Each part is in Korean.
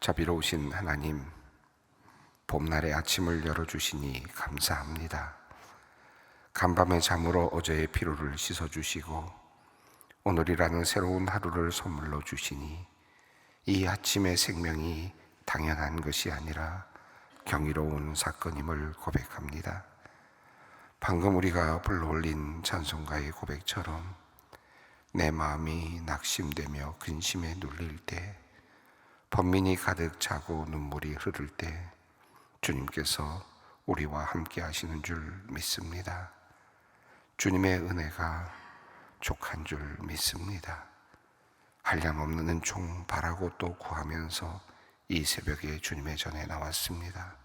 자비로우신 하나님, 봄날의 아침을 열어주시니 감사합니다. 간밤의 잠으로 어제의 피로를 씻어주시고 오늘이라는 새로운 하루를 선물로 주시니 이 아침의 생명이 당연한 것이 아니라 경이로운 사건임을 고백합니다. 방금 우리가 불러올린 찬송가의 고백처럼 내 마음이 낙심되며 근심에 눌릴 때, 번민이 가득 차고 눈물이 흐를 때 주님께서 우리와 함께 하시는 줄 믿습니다. 주님의 은혜가 족한 줄 믿습니다. 한량없는 은총 바라고 또 구하면서 이 새벽에 주님의 전에 나왔습니다.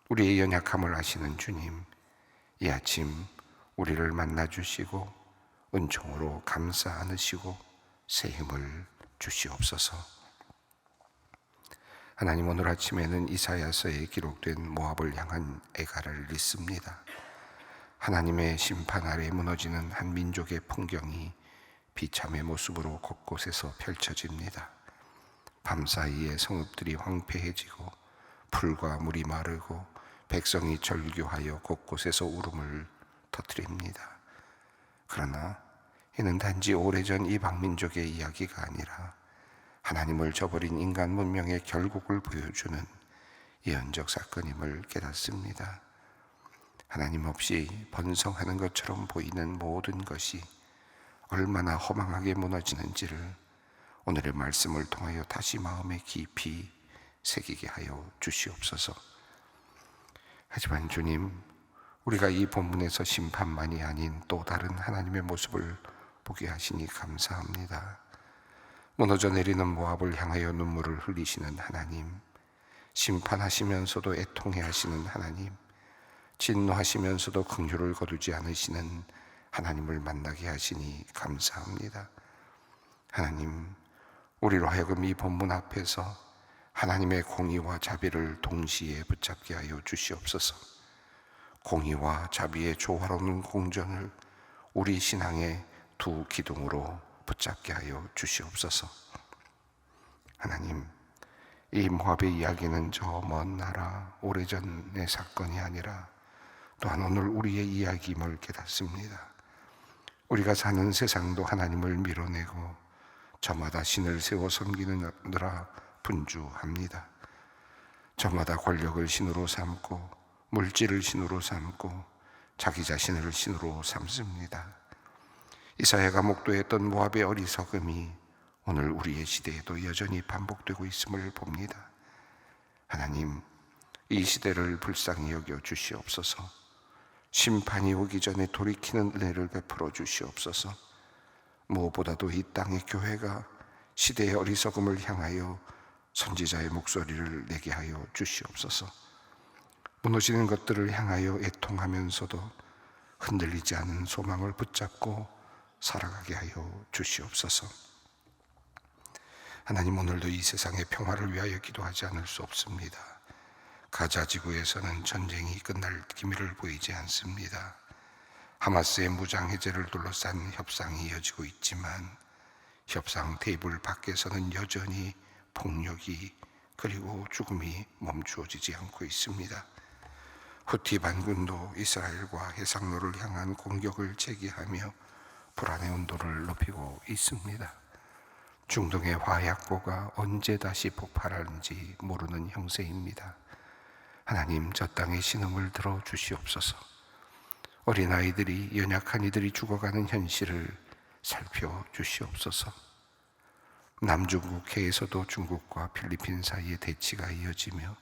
우리의 연약함을 아시는 주님, 이 아침 우리를 만나주시고 은총으로 감싸 안으시고 새 힘을 주시옵소서. 하나님, 오늘 아침에는 이사야서에 기록된 모압을 향한 애가를 읽습니다. 하나님의 심판 아래 무너지는 한 민족의 풍경이 비참의 모습으로 곳곳에서 펼쳐집니다. 밤사이에 성읍들이 황폐해지고 풀과 물이 마르고 백성이 절규하여 곳곳에서 울음을 터뜨립니다. 그러나 이는 단지 오래전 이방 민족의 이야기가 아니라 하나님을 저버린 인간 문명의 결국을 보여주는 예언적 사건임을 깨닫습니다. 하나님 없이 번성하는 것처럼 보이는 모든 것이 얼마나 허망하게 무너지는지를 오늘의 말씀을 통하여 다시 마음에 깊이 새기게 하여 주시옵소서. 하지만 주님, 우리가 이 본문에서 심판만이 아닌 또 다른 하나님의 모습을 보게 하시니 감사합니다. 무너져 내리는 모압을 향하여 눈물을 흘리시는 하나님, 심판하시면서도 애통해 하시는 하나님, 진노하시면서도 긍휼을 거두지 않으시는 하나님을 만나게 하시니 감사합니다. 하나님, 우리로 하여금 이 본문 앞에서 하나님의 공의와 자비를 동시에 붙잡게 하여 주시옵소서. 공의와 자비의 조화로운 공전을 우리 신앙의 두 기둥으로 붙잡게 하여 주시옵소서. 하나님, 이 모압의 이야기는 저 먼 나라 오래전의 사건이 아니라 또한 오늘 우리의 이야기임을 깨닫습니다. 우리가 사는 세상도 하나님을 밀어내고 저마다 신을 세워 섬기느라 분주합니다. 저마다 권력을 신으로 삼고 물질을 신으로 삼고 자기 자신을 신으로 삼습니다. 이사야가 목도했던 모압의 어리석음이 오늘 우리의 시대에도 여전히 반복되고 있음을 봅니다. 하나님, 이 시대를 불쌍히 여겨 주시옵소서. 심판이 오기 전에 돌이키는 은혜를 베풀어 주시옵소서. 무엇보다도 이 땅의 교회가 시대의 어리석음을 향하여 선지자의 목소리를 내게 하여 주시옵소서. 무너지는 것들을 향하여 애통하면서도 흔들리지 않은 소망을 붙잡고 살아가게 하여 주시옵소서. 하나님, 오늘도 이 세상의 평화를 위하여 기도하지 않을 수 없습니다. 가자 지구에서는 전쟁이 끝날 기미를 보이지 않습니다. 하마스의 무장 해제를 둘러싼 협상이 이어지고 있지만 협상 테이블 밖에서는 여전히 폭력이 그리고 죽음이 멈추어지지 않고 있습니다. 후티 반군도 이스라엘과 해상로를 향한 공격을 제기하며 불안의 온도를 높이고 있습니다. 중동의 화약고가 언제 다시 폭발하는지 모르는 형세입니다. 하나님, 저 땅의 신음을 들어 주시옵소서. 어린아이들이, 연약한 이들이 죽어가는 현실을 살펴 주시옵소서. 남중국해에서도 중국과 필리핀 사이의 대치가 이어지며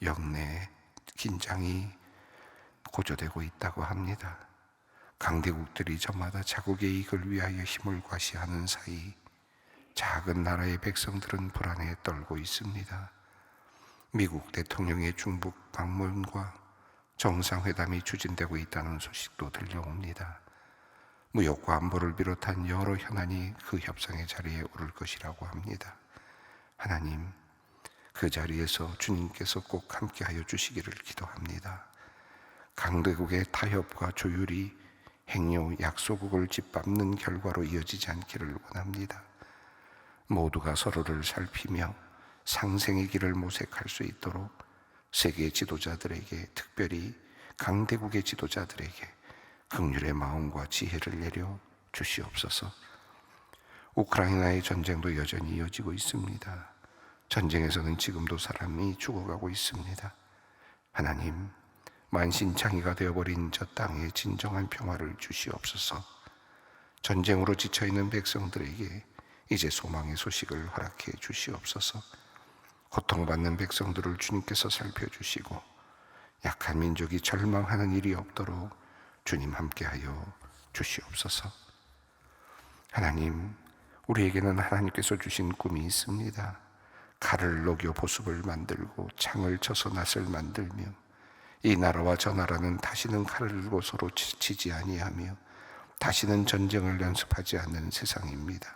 영내 긴장이 고조되고 있다고 합니다. 강대국들이 저마다 자국의 이익을 위하여 힘을 과시하는 사이 작은 나라의 백성들은 불안에 떨고 있습니다. 미국 대통령의 중북 방문과 정상회담이 추진되고 있다는 소식도 들려옵니다. 무역과 안보를 비롯한 여러 현안이 그 협상의 자리에 오를 것이라고 합니다. 하나님, 그 자리에서 주님께서 꼭 함께하여 주시기를 기도합니다. 강대국의 타협과 조율이 행여 약소국을 짓밟는 결과로 이어지지 않기를 원합니다. 모두가 서로를 살피며 상생의 길을 모색할 수 있도록 세계 지도자들에게, 특별히 강대국의 지도자들에게 긍휼의 마음과 지혜를 내려 주시옵소서. 우크라이나의 전쟁도 여전히 이어지고 있습니다. 전쟁에서는 지금도 사람이 죽어가고 있습니다. 하나님, 만신창이가 되어버린 저 땅에 진정한 평화를 주시옵소서. 전쟁으로 지쳐있는 백성들에게 이제 소망의 소식을 허락해 주시옵소서. 고통받는 백성들을 주님께서 살펴주시고 약한 민족이 절망하는 일이 없도록 주님 함께하여 주시옵소서. 하나님, 우리에게는 하나님께서 주신 꿈이 있습니다. 칼을 녹여 보습을 만들고 창을 쳐서 낫을 만들며 이 나라와 저 나라는 다시는 칼을 들고 서로 치지 아니하며 다시는 전쟁을 연습하지 않는 세상입니다.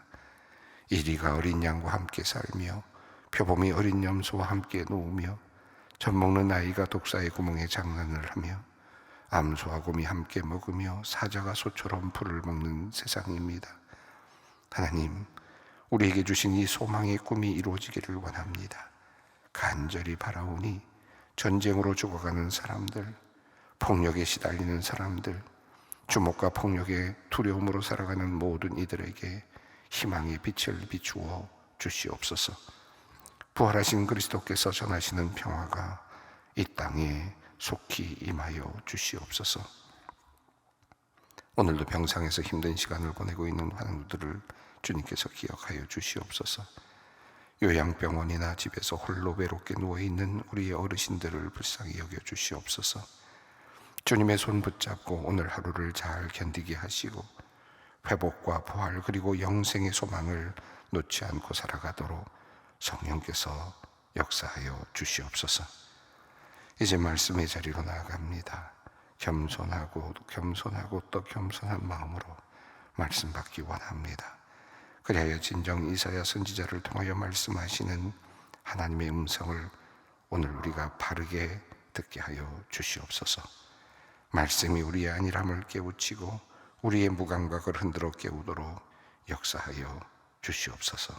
이리가 어린 양과 함께 살며 표범이 어린 염소와 함께 누우며 젖먹는 아이가 독사의 구멍에 장난을 하며 암소와 곰이 함께 먹으며 사자가 소처럼 풀을 먹는 세상입니다. 하나님, 우리에게 주신 이 소망의 꿈이 이루어지기를 원합니다. 간절히 바라오니 전쟁으로 죽어가는 사람들, 폭력에 시달리는 사람들, 주목과 폭력의 두려움으로 살아가는 모든 이들에게 희망의 빛을 비추어 주시옵소서. 부활하신 그리스도께서 전하시는 평화가 이 땅에 속히 임하여 주시옵소서. 오늘도 병상에서 힘든 시간을 보내고 있는 환우들을 주님께서 기억하여 주시옵소서. 요양병원이나 집에서 홀로 외롭게 누워있는 우리의 어르신들을 불쌍히 여겨 주시옵소서. 주님의 손 붙잡고 오늘 하루를 잘 견디게 하시고 회복과 부활 그리고 영생의 소망을 놓지 않고 살아가도록 성령께서 역사하여 주시옵소서. 이제 말씀의 자리로 나아갑니다. 겸손하고 또 겸손한 마음으로 말씀 받기 원합니다. 그리하여 진정 이사야 선지자를 통하여 말씀하시는 하나님의 음성을 오늘 우리가 바르게 듣게 하여 주시옵소서. 말씀이 우리의 안일함을 깨우치고 우리의 무감각을 흔들어 깨우도록 역사하여 주시옵소서.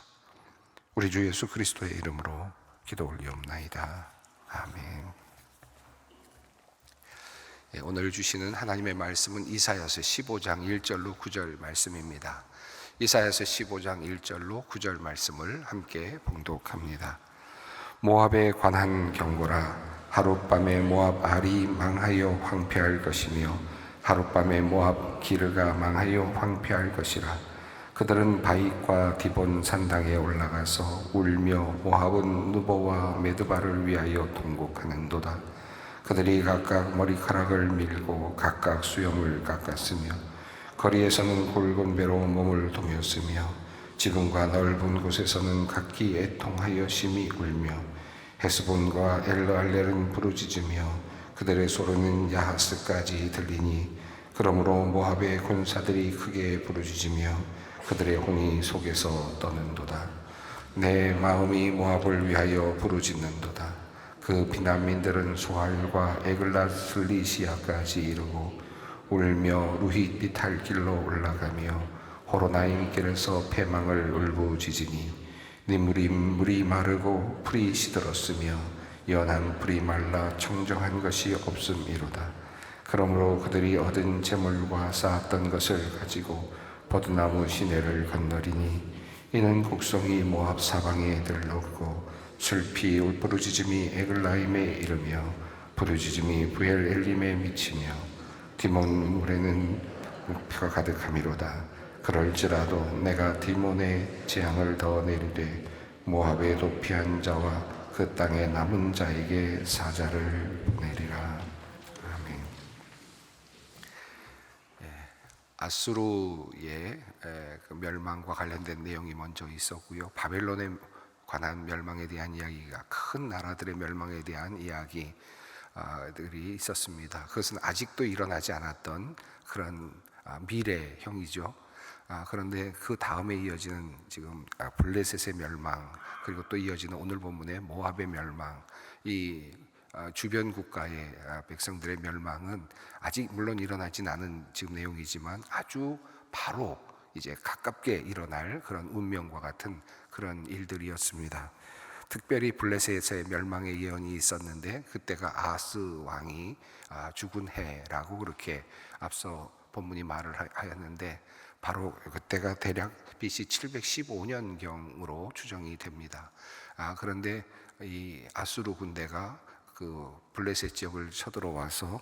우리 주 예수 그리스도의 이름으로 기도 올리옵나이다. 아멘. 오늘 주시는 하나님의 말씀은 이사야서 15장 1절로 9절 말씀입니다. 이사야서 15장 1절로 9절 말씀을 함께 봉독합니다. 모압에 관한 경고라. 하룻밤에 모압 알이 망하여 황폐할 것이며 하룻밤에 모압 기르가 망하여 황폐할 것이라. 그들은 바익과 디본 산당에 올라가서 울며 모압은 누보와 메드바를 위하여 통곡하는도다. 그들이 각각 머리카락을 밀고 각각 수염을 깎았으며 거리에서는 굵은 배로 몸을 동였으며 지붕과 넓은 곳에서는 각기 애통하여 심히 울며 헤스본과 엘르알렐은 부르짖으며 그들의 소리는 야하스까지 들리니 그러므로 모압의 군사들이 크게 부르짖으며 그들의 홍이 속에서 떠는도다. 내 마음이 모압을 위하여 부르짖는도다. 그 피난민들은 소알과 에글라슬리시아까지 이르고 울며 루힛빛 할 길로 올라가며 호로나임 길에서 패망을 울부짖으니 물이 마르고 풀이 시들었으며 연한 풀이 말라 청정한 것이 없음이로다. 그러므로 그들이 얻은 재물과 쌓았던 것을 가지고 버드나무 시내를 건너리니 이는 곡성이 모압 사방에 들렀고 슬피 부르짖음이 에글라임에 이르며 부르짖음이 부엘 엘림에 미치며 디몬 물에는 목표가 가득함이로다. 그럴지라도 내가 디몬의 재앙을 더 내리되 모압의 도피한 자와 그 땅에 남은 자에게 사자를 내리라. 아멘. 아수르의 그 멸망과 관련된 내용이 먼저 있었고요. 바벨론에 관한 멸망에 대한 이야기가, 큰 나라들의 멸망에 대한 이야기들이 있었습니다. 그것은 아직도 일어나지 않았던 그런 미래형이죠. 그런데 그 다음에 이어지는 지금 블레셋의 멸망, 그리고 또 이어지는 오늘 본문의 모압의 멸망, 이 주변 국가의 백성들의 멸망은 아직 물론 일어나진 않은 지금 내용이지만 아주 바로 이제 가깝게 일어날 그런 운명과 같은 그런 일들이었습니다. 특별히 블레셋의 멸망의 예언이 있었는데 그때가 아하스 왕이 죽은 해라고 그렇게 앞서 본문이 말을 하였는데 바로 그때가 대략 BC 715년경으로 추정이 됩니다. 그런데 이 아수르 군대가 그 블레셋 지역을 쳐들어와서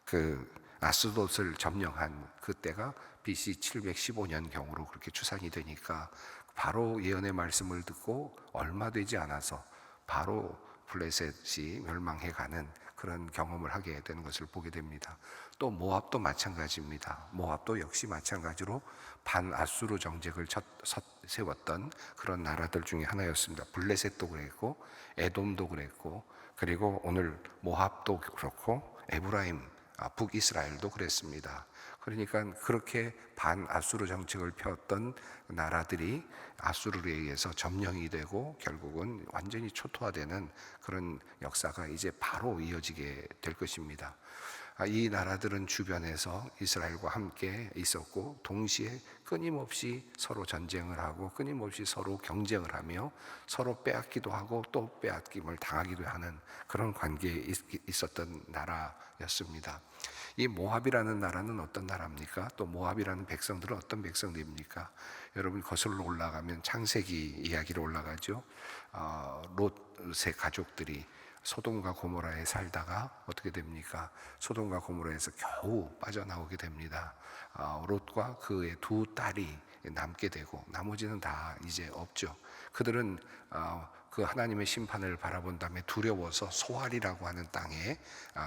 그 아스돗을 점령한 그때가 BC 715년경으로 그렇게 추산이 되니까 바로 예언의 말씀을 듣고 얼마 되지 않아서 바로 블레셋이 멸망해가는 그런 경험을 하게 되는 것을 보게 됩니다. 또 모압도 마찬가지입니다. 모압도 역시 마찬가지로 반아수르 정책을 세웠던 그런 나라들 중에 하나였습니다. 블레셋도 그랬고 에돔도 그랬고 그리고 오늘 모압도 그렇고 에브라임 북이스라엘도 그랬습니다. 그러니까 그렇게 반아수르 정책을 펴었던 나라들이 아수르에 의해서 점령이 되고 결국은 완전히 초토화되는 그런 역사가 이제 바로 이어지게 될 것입니다. 이 나라들은 주변에서 이스라엘과 함께 있었고 동시에 끊임없이 서로 전쟁을 하고 끊임없이 서로 경쟁을 하며 서로 빼앗기도 하고 또 빼앗김을 당하기도 하는 그런 관계에 있었던 나라였습니다. 이 모압이라는 나라는 어떤 나라입니까? 또 모압이라는 백성들은 어떤 백성들입니까? 여러분 거슬러 올라가면 창세기 이야기로 올라가죠. 롯의 가족들이 소돔과 고모라에 살다가 어떻게 됩니까? 소돔과 고모라에서 겨우 빠져나오게 됩니다. 롯과 그의 두 딸이 남게 되고 나머지는 다 이제 없죠. 그들은 그 하나님의 심판을 바라본 다음에 두려워서 소알이라고 하는 땅에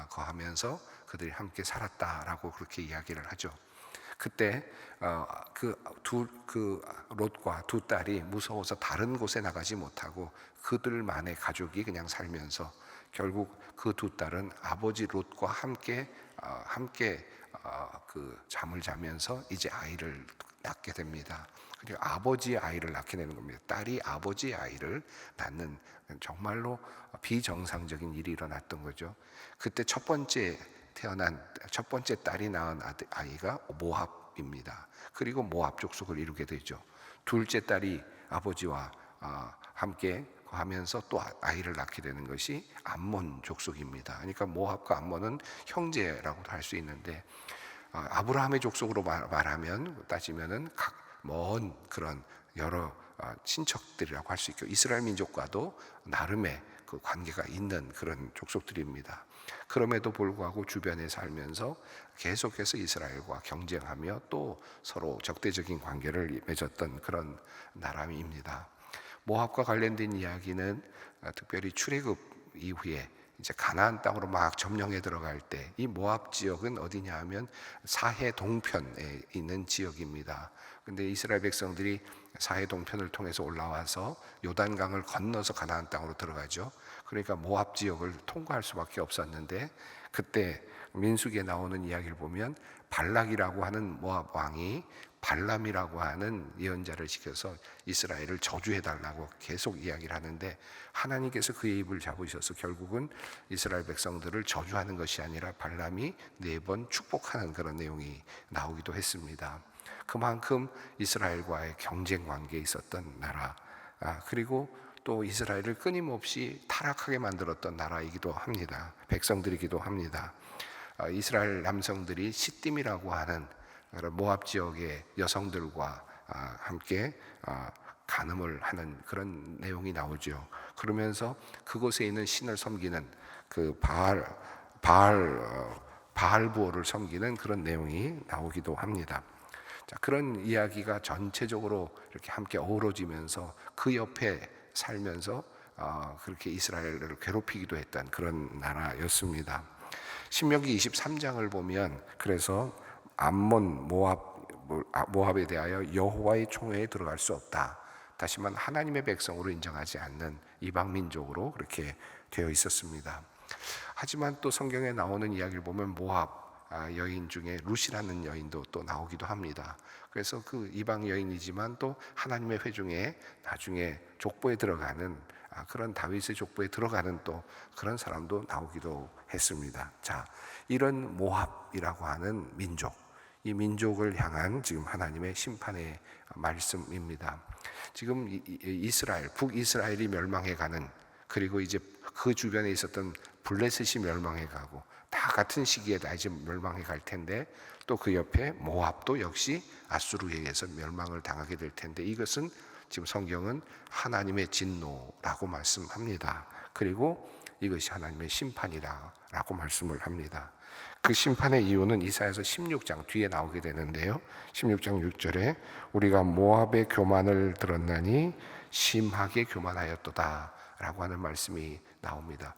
거하면서 그들이 함께 살았다라고 그렇게 이야기를 하죠. 그때 그 롯과 두 딸이 무서워서 다른 곳에 나가지 못하고 그들만의 가족이 그냥 살면서 결국 그 두 딸은 아버지 롯과 함께 그 잠을 자면서 이제 아이를 낳게 됩니다. 그리고 아버지의 아이를 낳게 되는 겁니다. 딸이 아버지의 아이를 낳는 정말로 비정상적인 일이 일어났던 거죠. 그때 첫 번째 딸이 낳은 아이가 모압입니다. 그리고 모압 족속을 이루게 되죠. 둘째 딸이 아버지와 함께 하면서 또 아이를 낳게 되는 것이 암몬 족속입니다. 그러니까 모압과 암몬은 형제라고도 할 수 있는데 아브라함의 족속으로 말하면 따지면은 각 먼 그런 여러 친척들이라고 할 수 있고 이스라엘 민족과도 나름의 그 관계가 있는 그런 족속들입니다. 그럼에도 불구하고 주변에 살면서 계속해서 이스라엘과 경쟁하며 또 서로 적대적인 관계를 맺었던 그런 나라입니다. 모압과 관련된 이야기는 특별히 출애굽 이후에 이제 가나안 땅으로 막 점령해 들어갈 때 이 모압 지역은 어디냐 하면 사해 동편에 있는 지역입니다. 근데 이스라엘 백성들이 사해 동편을 통해서 올라와서 요단강을 건너서 가나안 땅으로 들어가죠. 그러니까 모압 지역을 통과할 수밖에 없었는데 그때 민수기에 나오는 이야기를 보면 발락이라고 하는 모압 왕이 발람이라고 하는 예언자를 시켜서 이스라엘을 저주해달라고 계속 이야기를 하는데 하나님께서 그의 입을 잡으셔서 결국은 이스라엘 백성들을 저주하는 것이 아니라 발람이 4번 축복하는 그런 내용이 나오기도 했습니다. 그만큼 이스라엘과의 경쟁 관계에 있었던 나라, 그리고 또 이스라엘을 끊임없이 타락하게 만들었던 나라이기도 합니다. 백성들이기도 합니다. 이스라엘 남성들이 시딤이라고 하는 모압 지역의 여성들과 함께 간음을 하는 그런 내용이 나오죠. 그러면서 그곳에 있는 신을 섬기는 그 바알부호를 섬기는 그런 내용이 나오기도 합니다. 자, 그런 이야기가 전체적으로 이렇게 함께 어우러지면서 그 옆에 살면서 그렇게 이스라엘을 괴롭히기도 했던 그런 나라였습니다. 신명기 23장을 보면 그래서 암몬 모압에 대하여 여호와의 총회에 들어갈 수 없다. 다시 말하면 하나님의 백성으로 인정하지 않는 이방 민족으로 그렇게 되어 있었습니다. 하지만 또 성경에 나오는 이야기를 보면 모압 여인 중에 룻이라는 여인도 또 나오기도 합니다. 그래서 그 이방 여인이지만 또 하나님의 회중에 나중에 족보에 들어가는 그런 다윗의 족보에 들어가는 또 그런 사람도 나오기도 했습니다. 자, 이런 모압이라고 하는 민족, 이 민족을 향한 지금 하나님의 심판의 말씀입니다. 지금 이스라엘, 북이스라엘이 멸망해가는 그리고 이제 그 주변에 있었던 블레셋이 멸망해 가고 다 같은 시기에 다 이제 멸망해 갈 텐데, 또 그 옆에 모압도 역시 아수르에 의해서 멸망을 당하게 될 텐데, 이것은 지금 성경은 하나님의 진노라고 말씀합니다. 그리고 이것이 하나님의 심판이라고 말씀을 합니다. 그 심판의 이유는 이사야서 16장 뒤에 나오게 되는데요, 16장 6절에 우리가 모압의 교만을 들었나니 심하게 교만하였도다 라고 하는 말씀이 나옵니다.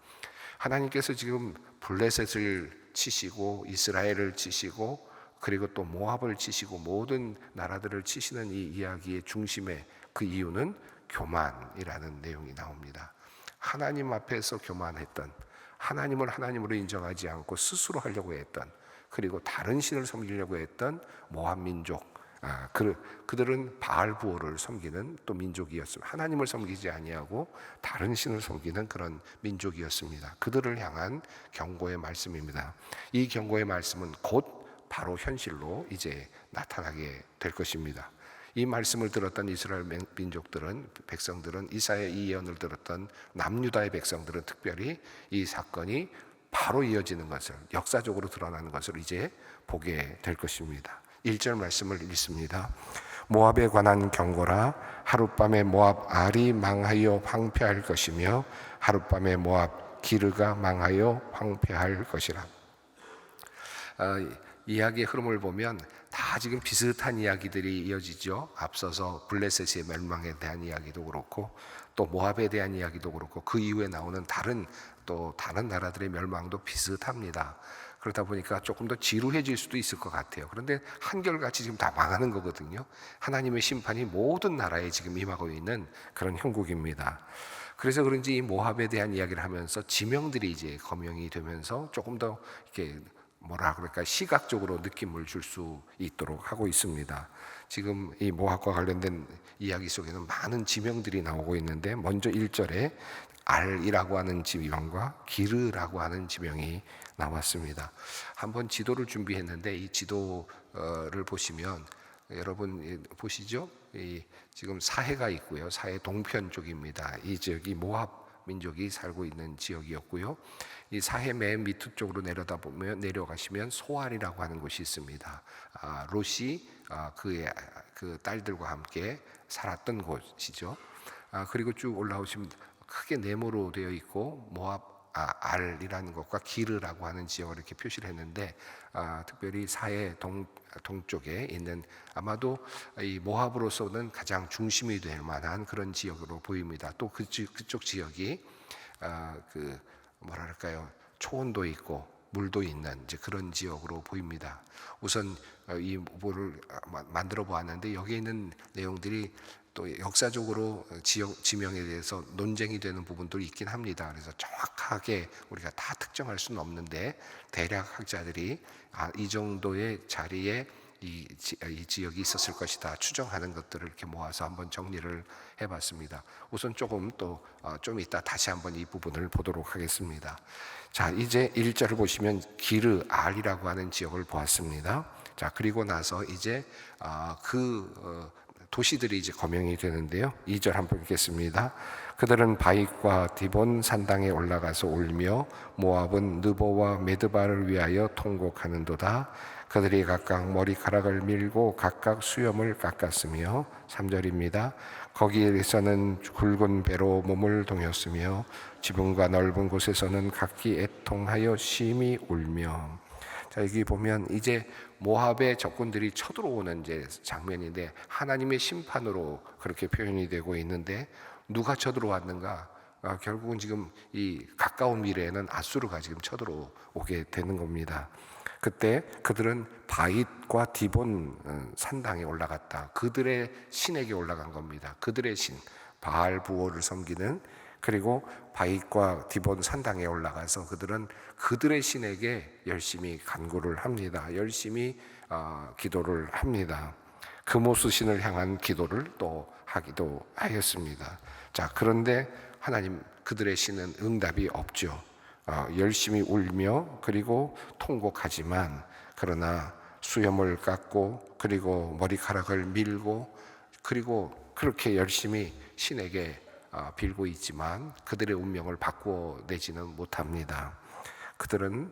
하나님께서 지금 블레셋을 치시고 이스라엘을 치시고 그리고 또 모압을 치시고 모든 나라들을 치시는 이 이야기의 중심에 그 이유는 교만이라는 내용이 나옵니다. 하나님 앞에서 교만했던, 하나님을 하나님으로 인정하지 않고 스스로 하려고 했던, 그리고 다른 신을 섬기려고 했던 모압 민족, 그들은 바알 부호를 섬기는 또 민족이었습니다. 하나님을 섬기지 아니하고 다른 신을 섬기는 그런 민족이었습니다. 그들을 향한 경고의 말씀입니다. 이 경고의 말씀은 곧 바로 현실로 이제 나타나게 될 것입니다. 이 말씀을 들었던 이스라엘 민족들은, 백성들은, 이사야의 이 예언을 들었던 남유다의 백성들은 특별히 이 사건이 바로 이어지는 것을, 역사적으로 드러나는 것을 이제 보게 될 것입니다. 1절 말씀을 읽습니다. 모압에 관한 경고라. 하룻밤에 모압 알이 망하여 황폐할 것이며 하룻밤에 모압 기르가 망하여 황폐할 것이라. 이야기의 흐름을 보면 다 지금 비슷한 이야기들이 이어지죠. 앞서서 블레셋의 멸망에 대한 이야기도 그렇고 또 모압에 대한 이야기도 그렇고 그 이후에 나오는 다른 나라들의 멸망도 비슷합니다. 그러다 보니까 조금 더 지루해질 수도 있을 것 같아요. 그런데 한결같이 지금 다 망하는 거거든요. 하나님의 심판이 모든 나라에 지금 임하고 있는 그런 형국입니다. 그래서 그런지 이 모압에 대한 이야기를 하면서 지명들이 이제 거명이 되면서 조금 더 이렇게 시각적으로 느낌을 줄 수 있도록 하고 있습니다. 지금 이 모압과 관련된 이야기 속에는 많은 지명들이 나오고 있는데, 먼저 1절에 알이라고 하는 지명과 기르라고 하는 지명이 나왔습니다. 한번 지도를 준비했는데 이 지도를 보시면 여러분 보시죠? 지금 사해가 있고요. 사해 동편 쪽입니다. 이 지역이 모압 민족이 살고 있는 지역이었고요. 이 사해 맨 밑쪽으로 내려가시면 소알이라고 하는 곳이 있습니다. 롯이 그의 그 딸들과 함께 살았던 곳이죠. 그리고 쭉 올라오시면 크게 네모로 되어 있고 모압 알이라는 것과 기르라고 하는 지역을 이렇게 표시를 했는데, 특별히 사해 동쪽에 있는 아마도 이 모압으로서는 가장 중심이 될 만한 그런 지역으로 보입니다. 또 그쪽 지역이 초원도 있고 물도 있는 이제 그런 지역으로 보입니다. 우선 이 뭐를 만들어 보았는데 여기에 있는 내용들이 또 역사적으로 지명에 대해서 논쟁이 되는 부분도 있긴 합니다. 그래서 정확하게 우리가 다 특정할 수는 없는데 대략 학자들이 이 정도의 자리에 이 지역이 있었을 것이다 추정하는 것들을 이렇게 모아서 한번 정리를 해봤습니다. 우선 좀 이따 다시 한번 이 부분을 보도록 하겠습니다. 자, 이제 1절을 보시면 기르 알이라고 하는 지역을 보았습니다. 자, 그리고 나서 이제 도시들이 이제 거명이 되는데요. 2절 한번 읽겠습니다. 그들은 바익과 디본 산당에 올라가서 울며 모압은 느보와 메드바를 위하여 통곡하는도다. 그들이 각각 머리카락을 밀고 각각 수염을 깎았으며, 3절입니다. 거기에서는 굵은 배로 몸을 동였으며 지붕과 넓은 곳에서는 각기 애통하여 심히 울며. 자, 여기 보면 이제 모압의 적군들이 쳐들어오는 이제 장면인데 하나님의 심판으로 그렇게 표현이 되고 있는데, 누가 쳐들어왔는가? 결국은 지금 이 가까운 미래에는 아수르가 지금 쳐들어오게 되는 겁니다. 그때 그들은 바잇과 디본 산당에 올라갔다. 그들의 신에게 올라간 겁니다. 그들의 신 바알 부호를 섬기는, 그리고 바잇과 디본 산당에 올라가서 그들은 그들의 신에게 열심히 간구를 합니다. 열심히 기도를 합니다. 금오스 신을 향한 기도를 또 하기도 하였습니다. 자, 그런데 하나님 그들의 신은 응답이 없죠. 열심히 울며 그리고 통곡하지만, 그러나 수염을 깎고 그리고 머리카락을 밀고 그리고 그렇게 열심히 신에게 빌고 있지만 그들의 운명을 바꾸어내지는 못합니다. 그들은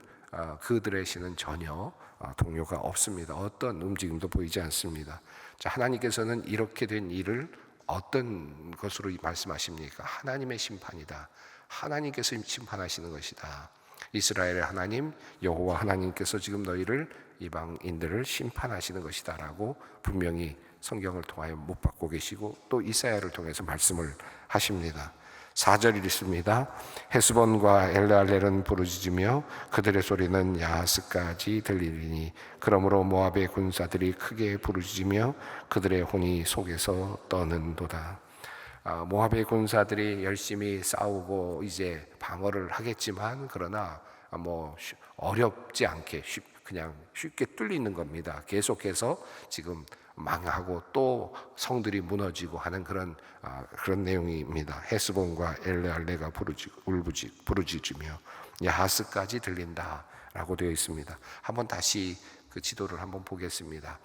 그들의 신은 전혀 동요가 없습니다. 어떤 움직임도 보이지 않습니다. 자, 하나님께서는 이렇게 된 일을 어떤 것으로 말씀하십니까? 하나님의 심판이다. 하나님께서 심판하시는 것이다. 이스라엘의 하나님 여호와 하나님께서 지금 너희를 이방인들을 심판하시는 것이다 라고 분명히 성경을 통하여 못 받고 계시고 또 이사야를 통해서 말씀을 하십니다. 4절이 있습니다. 헤스본과 엘레알렐은 부르짖으며 그들의 소리는 야하스까지 들리리니 그러므로 모압의 군사들이 크게 부르짖으며 그들의 혼이 속에서 떠는도다. 모압의 군사들이 열심히 싸우고 이제 방어를 하겠지만 그러나 어렵지 않게 그냥 쉽게 뚫리는 겁니다. 계속해서 지금 망하고 또 성들이 무너지고 하는 그런 내용입니다. 헤스본과 엘레알레가 부르짖으며 야하스까지 들린다라고 되어 있습니다. 한번 다시 그 지도를 한번 보겠습니다.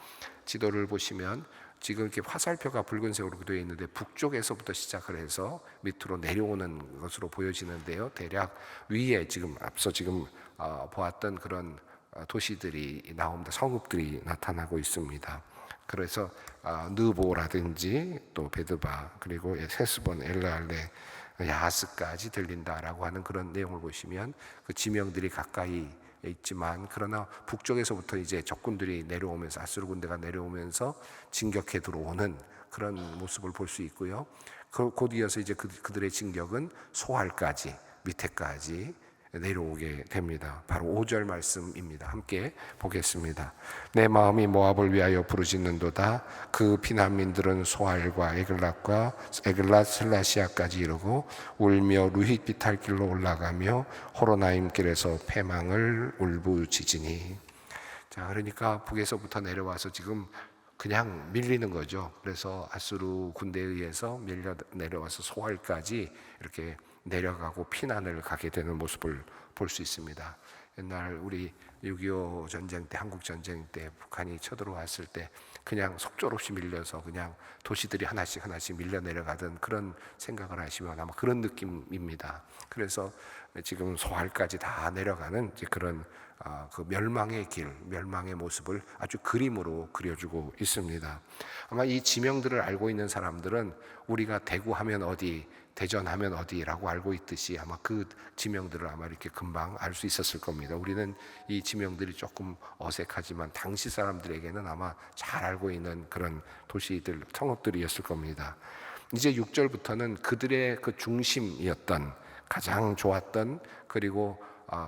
지도를 보시면 지금 이렇게 화살표가 붉은색으로 되어 있는데 북쪽에서부터 시작을 해서 밑으로 내려오는 것으로 보여지는데요. 대략 위에 지금 앞서 보았던 그런 도시들이 나옵니다. 성읍들이 나타나고 있습니다. 그래서 느보라든지 또 베드바 그리고 헤스본, 엘레알레, 야하스까지 들린다라고 하는 그런 내용을 보시면 그 지명들이 가까이 있지만 그러나 북쪽에서부터 이제 적군들이 내려오면서 아수르 군대가 내려오면서 진격해 들어오는 그런 모습을 볼 수 있고요. 곧 이어서 이제 그들의 진격은 소알까지 밑에까지 내려오게 됩니다. 바로 5절 말씀입니다. 함께 보겠습니다. 내 마음이 모압을 위하여 부르짖는도다. 그 피난민들은 소알과 에글랏 슬라시아까지 이르고 울며 루힛 비탈길로 올라가며 호로나임 길에서 패망을 울부짖으니. 자, 그러니까 북에서부터 내려와서 지금 그냥 밀리는 거죠. 그래서 아수르 군대에 의해서 밀려 내려와서 소알까지 이렇게 내려가고 피난을 가게 되는 모습을 볼 수 있습니다. 옛날 우리 6.25 전쟁 때, 한국 전쟁 때 북한이 쳐들어왔을 때 그냥 속절없이 밀려서 그냥 도시들이 하나씩 밀려 내려가던 그런 생각을 하시면 아마 그런 느낌입니다. 그래서 지금 소알까지 다 내려가는 이제 그런 그 멸망의 길, 멸망의 모습을 아주 그림으로 그려주고 있습니다. 아마 이 지명들을 알고 있는 사람들은 우리가 대구 하면 어디, 대전 하면 어디라고 알고 있듯이 아마 그 지명들을 아마 이렇게 금방 알 수 있었을 겁니다. 우리는 이 지명들이 조금 어색하지만 당시 사람들에게는 아마 잘 알고 있는 그런 도시들, 성읍들이었을 겁니다. 이제 6절부터는 그들의 그 중심이었던 가장 좋았던 그리고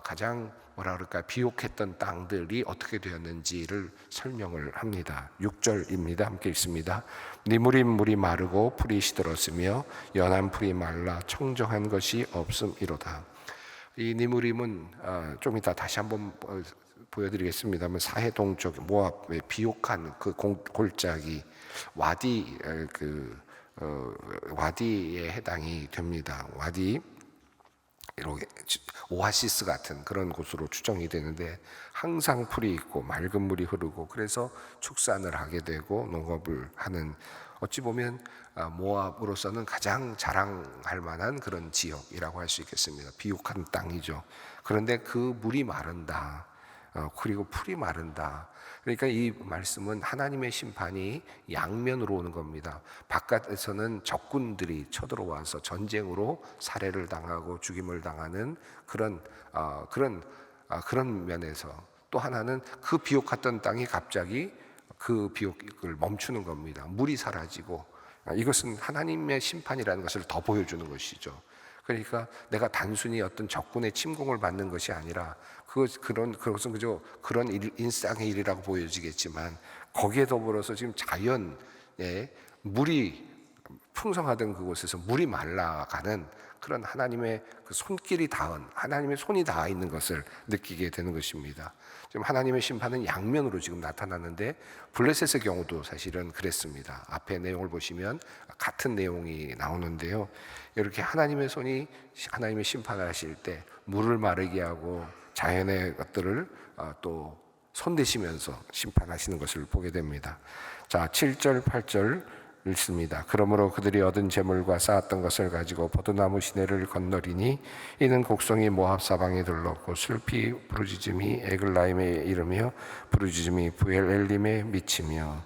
가장 비옥했던 땅들이 어떻게 되었는지를 설명을 합니다. 6절입니다. 함께 읽습니다. 니무림 물이 마르고 풀이 시들었으며 연한 풀이 말라 청정한 것이 없음이로다. 이 니무림은 좀 이따 다시 한번 보여드리겠습니다만 사해 동쪽 모압의 비옥한 그 골짜기 와디에 해당이 됩니다. 와디 이렇게 오아시스 같은 그런 곳으로 추정이 되는데 항상 풀이 있고 맑은 물이 흐르고 그래서 축산을 하게 되고 농업을 하는 어찌 보면 모압으로서는 가장 자랑할 만한 그런 지역이라고 할 수 있겠습니다. 비옥한 땅이죠. 그런데 그 물이 마른다. 그리고 풀이 마른다. 그러니까 이 말씀은 하나님의 심판이 양면으로 오는 겁니다. 바깥에서는 적군들이 쳐들어와서 전쟁으로 살해를 당하고 죽임을 당하는 그런 면에서 또 하나는 그 비옥했던 땅이 갑자기 그 비옥을 멈추는 겁니다. 물이 사라지고 이것은 하나님의 심판이라는 것을 더 보여주는 것이죠. 그러니까 내가 단순히 어떤 적군의 침공을 받는 것이 아니라 그것은 그저 그런 일상의 일이라고 보여지겠지만 거기에 더불어서 지금 자연에 물이 풍성하던 그곳에서 물이 말라가는 그런 하나님의 그 손길이 닿은 하나님의 손이 닿아 있는 것을 느끼게 되는 것입니다. 지금 하나님의 심판은 양면으로 지금 나타나는데 블레셋의 경우도 사실은 그랬습니다. 앞에 내용을 보시면 같은 내용이 나오는데요. 이렇게 하나님의 손이 하나님의 심판을 하실 때 물을 마르게 하고 자연의 것들을 또 손대시면서 심판하시는 것을 보게 됩니다. 자, 7절, 8절 읽습니다. 그러므로 그들이 얻은 재물과 쌓았던 것을 가지고 포도나무 시내를 건너리니 이는 곡성이 모압 사방에 들렀고 슬피 부르짖음이 에글라임에 이르며 부르짖음이 부엘엘림에 미치며.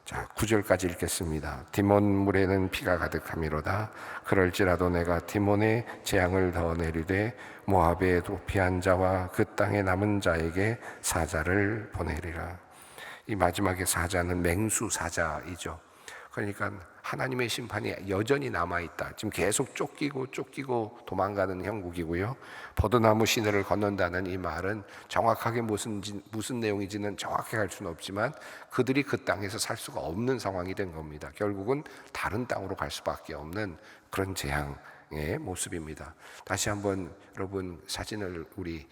자, 9절까지 읽겠습니다. 디몬 물에는 피가 가득함이로다. 그럴지라도 내가 디몬의 재앙을 더 내리되 모압에 도피한 자와 그 땅에 남은 자에게 사자를 보내리라. 이 마지막에 사자는 맹수 사자이죠. 그러니까 하나님의 심판이 여전히 남아있다. 지금 계속 쫓기고 도망가는 형국이고요. 포도나무 시내를 건넌다는 이 말은 정확하게 무슨 내용인지는 정확하게 알 수는 없지만 그들이 그 땅에서 살 수가 없는 상황이 된 겁니다. 결국은 다른 땅으로 갈 수밖에 없는 그런 재앙의 모습입니다. 다시 한번 여러분 사진을 우리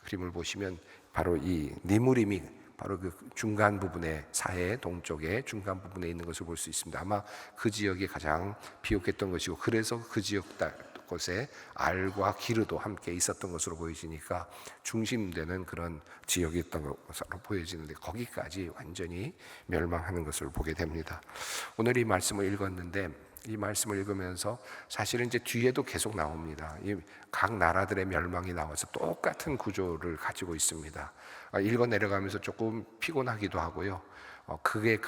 그림을 보시면 바로 이 니무림이 바로 그 중간 부분에 사해 동쪽에 중간 부분에 있는 것을 볼 수 있습니다. 아마 그 지역이 가장 비옥했던 것이고 그래서 그 지역 곳에 알과 기르도 함께 있었던 것으로 보여지니까 중심되는 그런 지역이었던 것으로 보여지는데 거기까지 완전히 멸망하는 것을 보게 됩니다. 오늘 이 말씀을 읽었는데 이 말씀을 읽으면서 사실은 이제 뒤에도 계속 나옵니다. 각 나라들의 멸망이 나와서 똑같은 구조를 가지고 있습니다. 읽어 내려가면서 조금 피곤하기도 하고요. 그게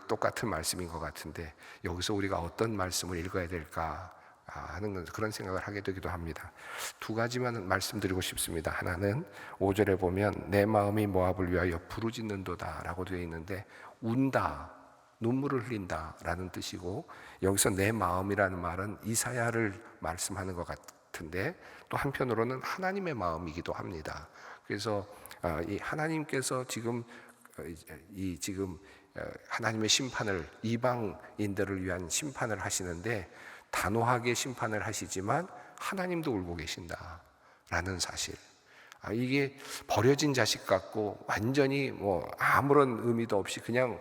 똑같은 말씀인 것 같은데 여기서 우리가 어떤 말씀을 읽어야 될까 하는 그런 생각을 하게 되기도 합니다. 두 가지만 말씀드리고 싶습니다. 하나는 5절에 보면 내 마음이 모압을 위하여 부르짖는도다 라고 되어 있는데 운다, 눈물을 흘린다라는 뜻이고 여기서 내 마음이라는 말은 이사야를 말씀하는 것 같은데 또 한편으로는 하나님의 마음이기도 합니다. 그래서 이 하나님께서 지금 하나님의 심판을 이방인들을 위한 심판을 하시는데 단호하게 심판을 하시지만 하나님도 울고 계신다라는 사실. 이게 버려진 자식 같고 완전히 아무런 의미도 없이 그냥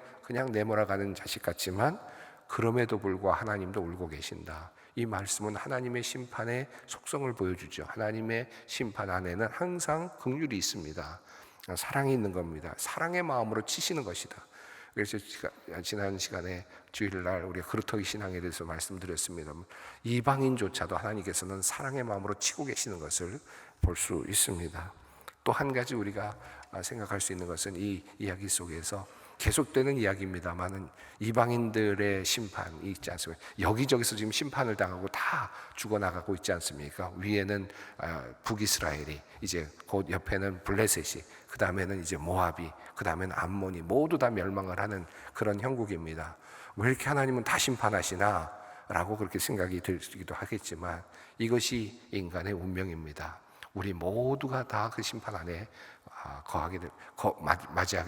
내몰아가는 자식 같지만 그럼에도 불구하고 하나님도 울고 계신다. 이 말씀은 하나님의 심판의 속성을 보여주죠. 하나님의 심판 안에는 항상 긍휼이 있습니다. 사랑이 있는 겁니다. 사랑의 마음으로 치시는 것이다. 그래서 지난 시간에 주일날 우리가 그루터기 신앙에 대해서 말씀드렸습니다. 이방인조차도 하나님께서는 사랑의 마음으로 치고 계시는 것을 볼 수 있습니다. 또 한 가지 우리가 생각할 수 있는 것은 이 이야기 속에서 계속되는 이야기입니다만은 이방인들의 심판이 있지 않습니까? 여기저기서 지금 심판을 당하고 다 죽어나가고 있지 않습니까? 위에는 북이스라엘이, 이제 곧 옆에는 블레셋이, 그 다음에는 이제 모압이, 그 다음에는 암몬이 모두 다 멸망을 하는 그런 형국입니다. 왜 이렇게 하나님은 다 심판하시나? 라고 그렇게 생각이 들기도 하겠지만 이것이 인간의 운명입니다. 우리 모두가 다 그 심판 안에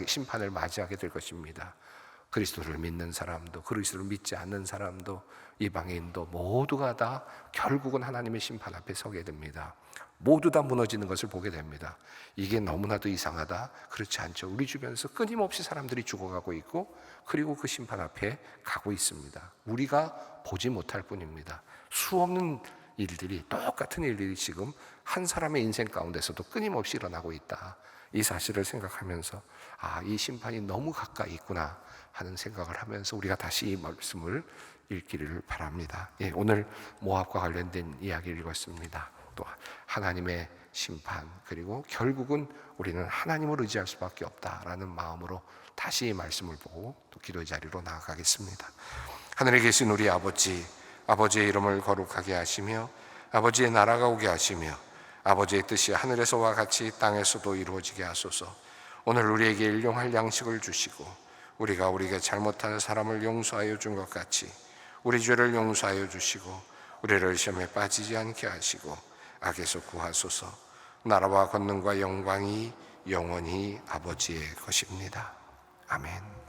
심판을 맞이하게 될 것입니다. 그리스도를 믿는 사람도 그리스도를 믿지 않는 사람도 이방인도 모두가 다 결국은 하나님의 심판 앞에 서게 됩니다. 모두 다 무너지는 것을 보게 됩니다. 이게 너무나도 이상하다? 그렇지 않죠. 우리 주변에서 끊임없이 사람들이 죽어가고 있고 그리고 그 심판 앞에 가고 있습니다. 우리가 보지 못할 뿐입니다. 수없는 일들이, 똑같은 일들이 지금 한 사람의 인생 가운데서도 끊임없이 일어나고 있다. 이 사실을 생각하면서 이 심판이 너무 가까이 있구나 하는 생각을 하면서 우리가 다시 이 말씀을 읽기를 바랍니다. 오늘 모압과 관련된 이야기를 읽었습니다. 또 하나님의 심판, 그리고 결국은 우리는 하나님을 의지할 수밖에 없다라는 마음으로 다시 이 말씀을 보고 또 기도의 자리로 나아가겠습니다. 하늘에 계신 우리 아버지, 아버지의 이름을 거룩하게 하시며 아버지의 나라가 오게 하시며 아버지의 뜻이 하늘에서와 같이 땅에서도 이루어지게 하소서. 오늘 우리에게 일용할 양식을 주시고 우리가 우리에게 잘못한 사람을 용서하여 준 것 같이 우리 죄를 용서하여 주시고 우리를 시험에 빠지지 않게 하시고 악에서 구하소서. 나라와 권능과 영광이 영원히 아버지의 것입니다. 아멘.